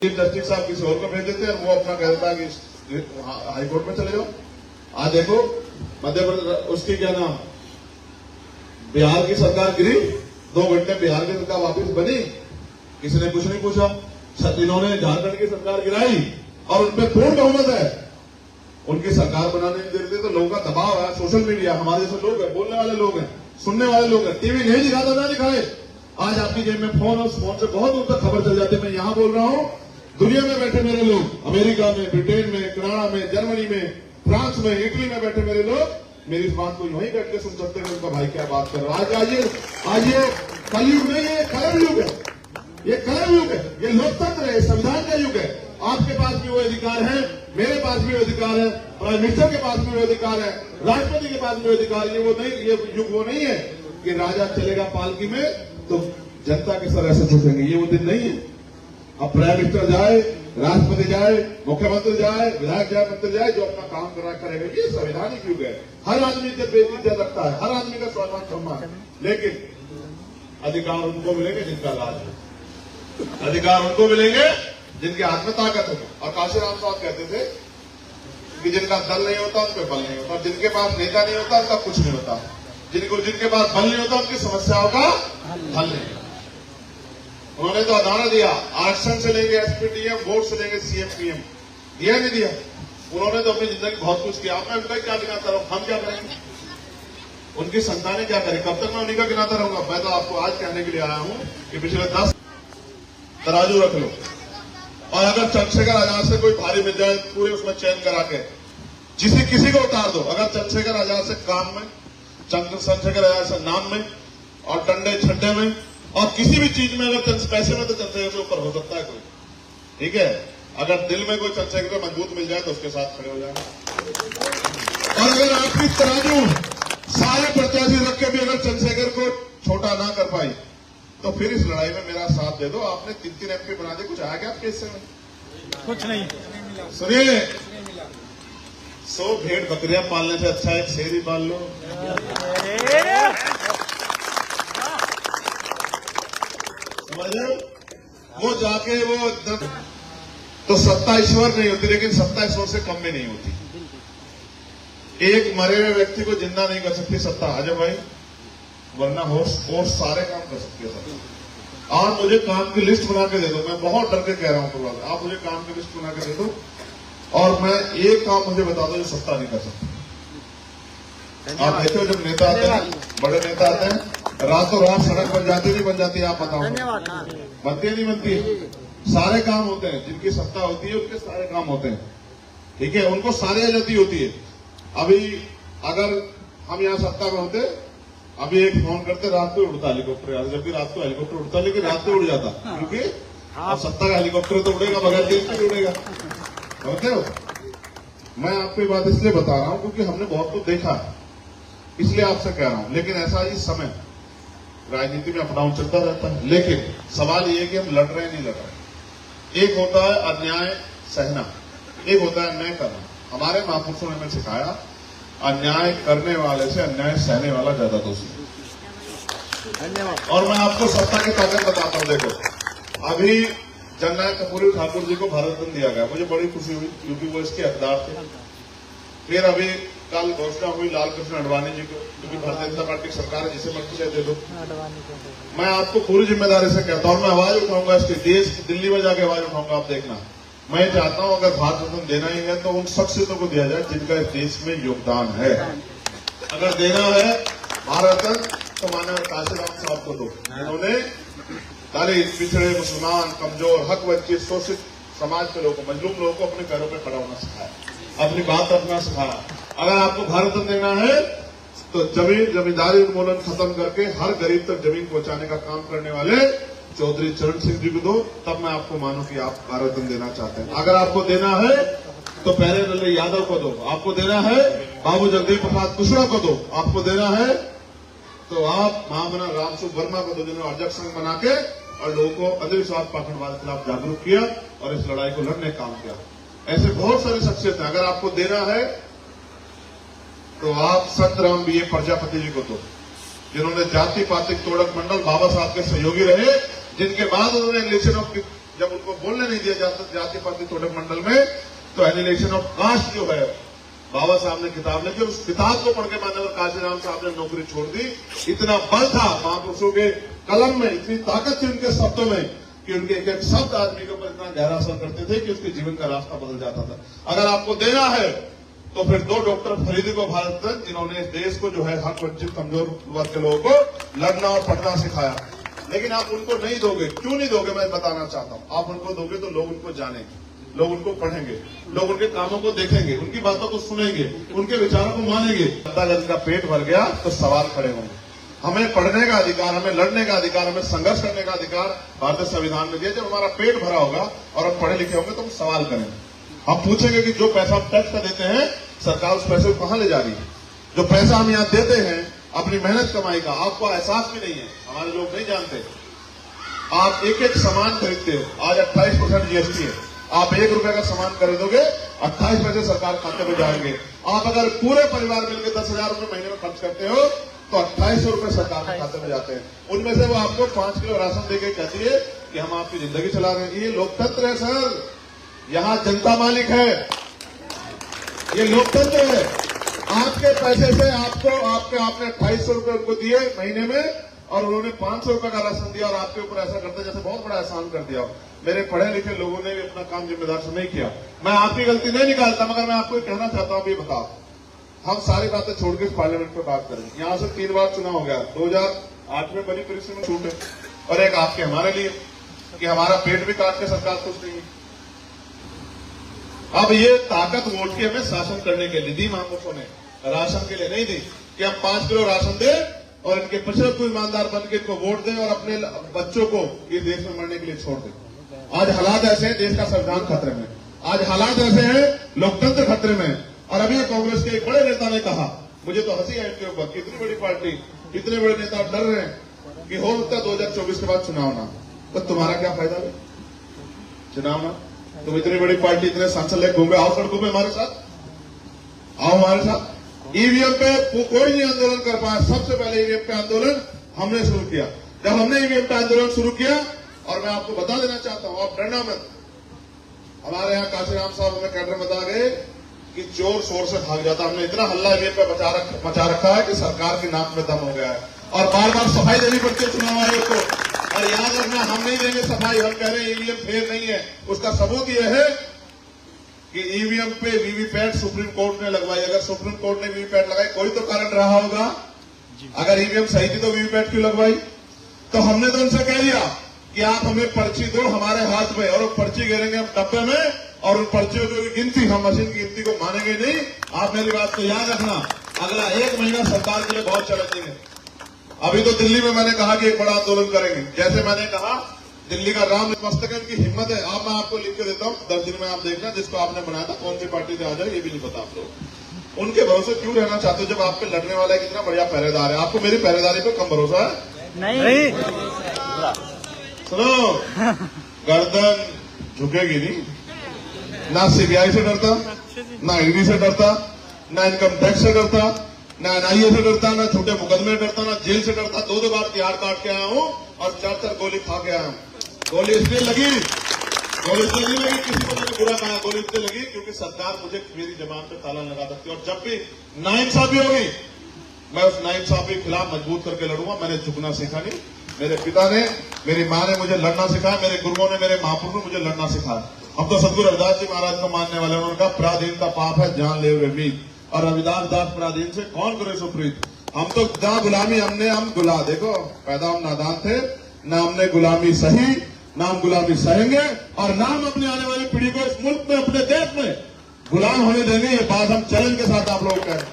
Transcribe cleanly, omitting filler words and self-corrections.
Chief justice साहब किसी और को भेज देते हैं, वो अपना कहता है कि हाईकोर्ट में चले जाओ। आज देखो मध्य प्रदेश उसकी क्या नाम, बिहार की सरकार गिरी, 2 घंटे बिहार की सरकार वापस बनी, किसी ने कुछ नहीं पूछा। इन्होंने झारखंड की सरकार गिराई और उनपे पूर्ण बहुमत है, उनकी सरकार बनाने नहीं दे रहे, तो लोगों का दबाव है। सोशल मीडिया, हमारे जैसे लोग हैं, बोलने वाले लोग हैं, सुनने वाले लोग हैं, टीवी नहीं दिखाता ना दिखाए। आज आपकी जेब में फोन और फोन से बहुत दूर तक खबर चल जाती है। मैं यहां बोल रहा हूं, दुनिया में बैठे मेरे लोग, अमेरिका में, ब्रिटेन में, कनाडा में, जर्मनी में, फ्रांस में, इटली में बैठे मेरे लोग मेरी इस बात को वहीं बैठ के सुन सकते हैं उनका भाई क्या बात कर रहा है। आज ये कलयुग नहीं है, कलम युग है, ये कलम युग है, ये लोकतंत्र है, संविधान का युग है। आपके पास भी वो अधिकार है, मेरे पास भी वो अधिकार है, प्राइम मिनिस्टर के पास भी वो अधिकार है, राष्ट्रपति के पास भी वो अधिकार है। ये युग वो नहीं है कि राजा चलेगा पालकी में तो जनता के सर ऐसे झुकेंगे, ये वो दिन नहीं है। अब प्राइम मिनिस्टर जाए, राष्ट्रपति जाए, मुख्यमंत्री जाए, विधायक जाए, मंत्री जाए, जो अपना काम कर रहा करेगा। ये संवैधानिक युग है, हर आदमी इज्जत रखता है, हर आदमी का स्वाभिमान सम्मान, लेकिन अधिकार उनको मिलेंगे जिनका राज है, अधिकार उनको मिलेंगे जिनके हाथ में ताकत होगी। और काशीराम साहब कहते थे कि जिनका दल नहीं होता उनके बल नहीं होता, जिनके पास नेता नहीं होता उनका कुछ नहीं होता, जिनके पास बल नहीं होता उनकी समस्याओं का हल नहीं। उन्होंने तो उदाहरण दिया, आरक्षण से लेंगे एसपी डीएम, वोट से लेंगे सीएम पीएम, दिया नहीं दिया। उन्होंने तो अपनी जिंदगी बहुत कुछ किया। मैं उनका क्या गिनाता रहूं, हम क्या करेंगे, उनकी संतानें क्या करें, कब तक मैं उन्हीं का गिनाता रहूंगा। मैं तो आपको आज कहने के लिए आया हूं कि पिछले 10 तराजू रख लो, और अगर चंद्रशेखर आजाद से कोई भारी मिल जाए, पूरे उसमें चयन करा के किसी को उतार दो। अगर चंद्रशेखर आजाद से काम में, चंद्रशेखर आजाद से नाम में, और डंडे छड्डे में, और किसी भी चीज में, अगर पैसे में तो चंद्रशेखर के ऊपर हो सकता है कोई, ठीक है। अगर दिल में कोई चंद्रशेखर को मजबूत मिल जाए तो उसके साथ खड़े हो जाए। और अगर आपकी तराजू सारे प्रत्याशी रख के भी अगर चंद्रशेखर को छोटा ना कर पाई तो फिर इस लड़ाई में मेरा साथ दे दो। आपने 3 एमपी बना दिए, कुछ आया क्या आपके हिस्से में? कुछ नहीं। सुनिए, 100 भेड़ बकरियां पालने से अच्छा एक शेर ही पाल लो। समझे? वो जाके वो तो सत्ता ईश्वर नहीं होती, लेकिन सत्ता ईश्वर से कम भी नहीं होती। एक मरे हुए व्यक्ति को जिंदा नहीं कर सकती सत्ता, अजय भाई, वरना होश सारे काम कर सकती है सत्ता। और मुझे काम की लिस्ट बना के दे दो, मैं बहुत डर के कह रहा हूं, आप मुझे काम की लिस्ट बना के दे दो, और मैं एक काम मुझे बता दो जो सत्ता नहीं कर सकती। आप देखते हो जब नेता आते हैं, बड़े नेता आते हैं, रातों रात सड़क बन जाती नहीं बन जाती, आप बताओ, बनती है नहीं बनती? सारे काम होते हैं, जिनकी सत्ता होती है उनके सारे काम होते हैं, ठीक है, उनको सारी आजादी होती है। अभी अगर हम यहाँ सत्ता में होते, अभी एक फोन करते, रात को उड़ता हेलीकॉप्टर, जबकि रात को हेलीकॉप्टर उड़ता, लेकिन रात को उड़ जाता, क्योंकि अब सत्ता का हेलीकॉप्टर तो उड़ेगा, बगैर तेल के उड़ेगा। समझते हो? मैं आपको ये बात इसलिए बता रहा हूं क्योंकि हमने बहुत कुछ देखा है, इसलिए आपसे कह रहा हूं। लेकिन ऐसा इस समय राजनीति में अप डाउन चलता रहता है, लेकिन सवाल ये है कि हम लड़ रहे हैं नहीं लड़ रहे। एक होता है अन्याय सहना, एक होता है अन्याय करना। हमारे महापुरुषों ने हमें सिखाया, अन्याय करने वाले से अन्याय सहने वाला ज्यादा दोषी है। और मैं आपको सत्ता की ताकत बताता हूं। देखो, अभी जननायक कर्पूरी ठाकुर जी को भारत रत्न दिया गया, मुझे बड़ी खुशी हुई क्योंकि वो इसके हकदार थे। फिर अभी कल घोषणा हुई लाल कृष्ण आडवाणी जी को, क्योंकि भारतीय जनता पार्टी की सरकार है, जिसे मर्जी दे दो। मैं आपको पूरी जिम्मेदारी से कहता हूं, मैं आवाज उठाऊंगा इसकी, देश की दिल्ली में जाके आवाज उठाऊंगा, आप देखना। मैं चाहता हूं अगर भारत रत्न देना ही है तो उन शख्सियतों को दिया जाए जिनका इस देश में योगदान है। अगर देना है भारत रत्न तो माननीय काशीराम साहब को दो, जिन्होंने दलित, पिछड़े, मुसलमान, कमजोर, हक वंचित, शोषित समाज के लोगों को, मजलूम लोगों को अपने पैरों पर खड़ा होना सिखाया, अपनी बात रखना सिखाया। अगर आपको भारत रत्न देना है तो जमींदारी उन्मूलन खत्म करके हर गरीब तक जमीन पहुंचाने का काम करने वाले चौधरी चरण सिंह जी को दो, तब मैं आपको मानूं कि आप भारत रत्न देना चाहते हैं। अगर आपको देना है तो पहले लल्ले यादव को दो, आपको देना है बाबू जगदीप प्रसाद कुशवाहा को दो, आपको देना है तो आप महामना रामसुख वर्मा को दो, जिन्होंने अध्यक्ष संघ बना के और लोगों को अंधविश्वास पाखंडवाद के खिलाफ जागरूक किया और इस लड़ाई को लड़ने का काम किया। ऐसे बहुत सारी शख्सियत है। अगर आपको देना है तो आप संत राम बी ए प्रजापति जी को दो, जिन्होंने जाति पातिक तोड़क मंडल बाबा साहब के सहयोगी रहे, जिनके बाद उन्होंने इलेक्शन ऑफ जब उनको बोलने नहीं दिया जाता जाति पाति तोड़क मंडल में, तो एनिलेशन ऑफ कास्ट जो है बाबा साहब ने किताब लिखी, उस किताब को पढ़ के मान्यवर काशीराम साहब ने नौकरी छोड़ दी। इतना बल था महापुरुषों के कलम में, इतनी ताकत थी उनके शब्दों में कि उनके एक एक शब्द आदमी के ऊपर इतना गहरा असर करते थे कि उसके जीवन का रास्ता बदल जाता था। अगर आपको देना है तो फिर 2 डॉक्टर फरीदी को भारत रत्न, जिन्होंने इस देश को जो है हक वंचित कमजोर वर्ग के लोगों को लड़ना और पढ़ना सिखाया। लेकिन आप उनको नहीं दोगे, क्यों नहीं दोगे मैं बताना चाहता हूं। आप उनको दोगे तो लोग उनको जानेंगे, लोग उनको पढ़ेंगे, लोग उनके कामों को देखेंगे, उनकी बातों को सुनेंगे, उनके विचारों को मानेंगे। अगर इनका पेट भर गया तो सवाल खड़े होंगे। हमें पढ़ने का अधिकार, हमें लड़ने का अधिकार, हमें संघर्ष करने का अधिकार भारतीय संविधान में दिया। जब हमारा पेट भरा होगा और हम पढ़े लिखे होंगे तो हम सवाल करेंगे, हम पूछेंगे कि जो पैसा हम टैक्स का देते हैं सरकार उस पैसे को कहां ले जा रही है। जो पैसा हम यहाँ देते हैं अपनी मेहनत कमाई का, आपको एहसास भी नहीं है, हमारे लोग नहीं जानते। आप एक एक सामान खरीदते हो, आज 28% जीएसटी है, आप 1 रुपए का सामान खरीदोगे 28 पैसे सरकार खाते में जाएंगे। आप अगर पूरे परिवार मिलकर 10,000 रुपए महीने में खर्च करते हो तो 2800 रुपए सरकार के खाते में जाते हैं। उनमें से वो आपको 5 किलो राशन देके कहती है कि हम आपकी जिंदगी चला रहे हैं। ये लोकतंत्र है सर, यहाँ जनता मालिक है, ये लोकतंत्र है। आपके पैसे से आपने 2800 रुपए उनको दिए महीने में और उन्होंने 500 रुपए का राशन दिया और आपके ऊपर ऐसा करते जैसे बहुत बड़ा एहसान कर दिया। मेरे पढ़े लिखे लोगों ने भी अपना काम जिम्मेदार से नहीं किया। मैं आपकी गलती नहीं निकालता, मगर मैं आपको कहना चाहता हूं, अभी बताओ, हम सारी बातें छोड़ के पार्लियामेंट पे बात करेंगे। यहां से 3 बार चुनाव हो गया, 2008 में बड़ी परिस्थिति में छूटे, और एक आपके हमारे लिए कि हमारा पेट भी काट के सरकार खुश नहीं है। अब ये ताकत वोट की हमें शासन करने के लिए दी महापुरुषों ने, राशन के लिए नहीं दी कि हम 5 किलो राशन दें और इनके पिछड़े को ईमानदार बन के इनको वोट दें और अपने बच्चों को ये देश में मरने के लिए छोड़ दें। आज हालात ऐसे हैं, देश का संविधान खतरे में, आज हालात ऐसे हैं, लोकतंत्र खतरे में। और अभी कांग्रेस के एक बड़े नेता ने कहा, मुझे तो हंसी आई इनके ऊपर, कितनी बड़ी पार्टी, इतने बड़े नेता डर रहे हैं कि हो सकता है 2024 के बाद चुनाव ना, तो तुम्हारा क्या फायदा है चुनाव ना। तुम इतनी बड़ी पार्टी, इतने सांसद लेकर घूमे, आओ सड़कों पे हमारे साथ, आओ हमारे साथ। ईवीएम पे कोई नहीं आंदोलन कर पाया, सबसे पहले ईवीएम पे आंदोलन हमने शुरू किया। जब हमने ईवीएम पे आंदोलन शुरू किया, और मैं आपको बता देना चाहता हूं, आप डरना मत। हमारे यहाँ काशीराम साहब हमें कैडर बता गए कि जोर शोर से भाग जाता। हमने इतना हल्ला ईवीएम पे मचा रखा है कि सरकार की नाक में दम हो गया है, और बार बार सफाई देनी पड़ती है चुनाव आयोग को। और याद रखना, हम नहीं देंगे सफाई, हम कह रहे हैं ईवीएम फेल नहीं है। उसका सबूत यह है कि ईवीएम पे वीवीपैट सुप्रीम कोर्ट ने लगवाई। अगर सुप्रीम कोर्ट ने वीवीपैट लगाई, कोई तो कारण रहा होगा। अगर ईवीएम सही थी तो वीवीपैट क्यों लगवाई? तो हमने तो उनसे कह दिया कि आप हमें पर्ची दो हमारे हाथ में, और वो पर्ची गिरेंगे हम डब्बे में, और उन पर्चियों की गिनती, हम मशीन की गिनती को मानेंगे नहीं। आप मेरी बात को याद रखना, अगला 1 महीना सरकार के लिए बहुत चैलेंजिंग है। अभी तो दिल्ली में मैंने कहा कि एक बड़ा आंदोलन करेंगे। जैसे मैंने कहा, दिल्ली का राम मस्तक है, उनकी हिम्मत है। आप, मैं आपको लिख के देता हूं, 10 दिन में आप देखना, जिसको आपने बनाया था कौन सी पार्टी से आ जाए ये भी नहीं पता आप लोग। उनके भरोसे क्यों रहना चाहते हो जब आप पे लड़ने वाला एक इतना बढ़िया पहरेदार है? आपको मेरी पहरेदारी पे कम भरोसा है? नहीं। सुनो, गर्दन झुकेगी नहीं। ना सीबीआई से डरता, ना ईडी से डरता, ना इनकम टैक्स से डरता, ना एनआईए से डरता, ना छोटे मुकदमे डरता, ना जेल से डरता। 2 बार तिहाड़ काट के आया हूं और 4 गोली खा के आया हूं। गोली इसलिए लगी, गोली इसलिए नहीं लगी किसी को मैंने बुरा कहा, गोली इसलिए लगी क्योंकि सरकार मुझे मेरी जबान पे ताला लगा सकती है। और जब भी नाइंसाफी होगी, मैं उस नाइंसाफी के खिलाफ मजबूत करके लड़ूंगा। मैंने झुकना सीखा नहीं, मेरे पिता ने, मेरी माँ ने मुझे लड़ना सिखाया, मेरे गुरुओं ने, मेरे महापुरुषों ने मुझे लड़ना सिखाया। हम तो सदगुरु रविदास जी महाराज को मानने वाले। उन्होंने कहा, पराधीन का पाप है जान ले मीत, और रविदास दास पराधीन से कौन करे सुप्रीत। हम तो जहां गुलामी हम गुला, देखो पैदा हम नादान थे, ना हमने गुलामी सही, ना हम गुलामी सहेंगे, और ना हम अपने आने वाली पीढ़ी को इस मुल्क में, अपने देश में गुलाम होने देंगे। ये बात हम चैलेंज के साथ आप लोग कहें।